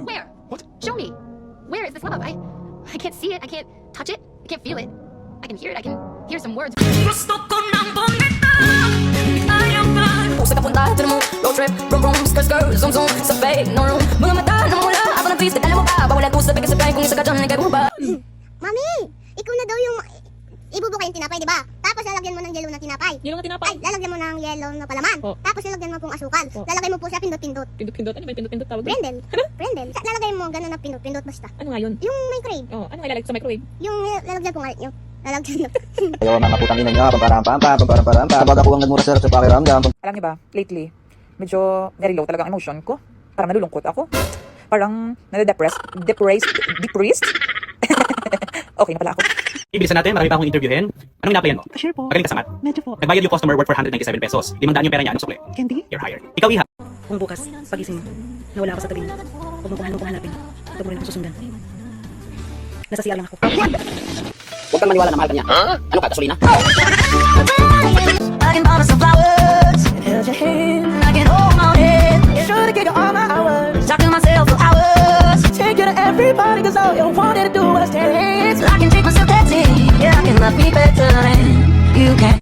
Where? What? Show me. Where is this love? I can't see it. I can't touch it. I can't feel it. I can hear it. I can hear some words. Gusto ko nang bumitaw, ayaw ba? Puso ka punta, tinan mo, road trip, brum brum, skirt skirt, zoom zoom, sa fake, no room. Mga mata na mula, ako ng feast, alam mo ba? Bawal at usap, ikasabay, kung isa ka dyan, ikay bumaba. Mami, ikaw na daw yung ibubuka yung tinapay, di ba? Tapos lalagyan mo ng yellow na tinapay. Yellow na tinapay. Ay, lalagyan mo ng yellow na palaman. Oh. Tapos lalagyan mo pong asukal. Oh. Lalagay mo po siya pindot-pindot. Pindot-pindot. Ano ba yung pindot-pindot tawag? Brendel. Brendel. Lalagay mo gano'n na pindot-pindot basta. Ano nga yun? Yung may crave. Oh, ano nga ilalagay sa microwave? Yung lalagyan po nga yung lalagyan na. Ayo, mga putang ina nyo, pamparam-pam, baga po ang nagmura sir sa pakiramdam. Alam niyo ba, lately, medyo very low talaga ang emotion ko. Parang nalulungkot ako. Parang nade-depressed. Depressed? Okay na pala ako. Ibilisan natin, marami pa akong interviewin. Anong ina-applyan mo? Sure po. Magaling ka sa math. Medyo po. Nagbayad yung customer worth 497 pesos. 500 yung pera niya, anong sukli? Candy? You're hired. Ikaw, Iha. Kung bukas, pagising mo, nawala ako sa tabi mo, huwag mo kung hanapin. Huwag mo rin akong susundan. Nasa CR lang ako. Huwag kang maniwala na mahal ka niya. Ano ka, gasolina? I can buy myself flowers, held your hand, I can hold my head. Sure to get you all my hours, talking to myself for hours. Take you to everybody, cause all you wanted to do was 10 hands. I can take myself dancing, yeah, I can love me better than you can.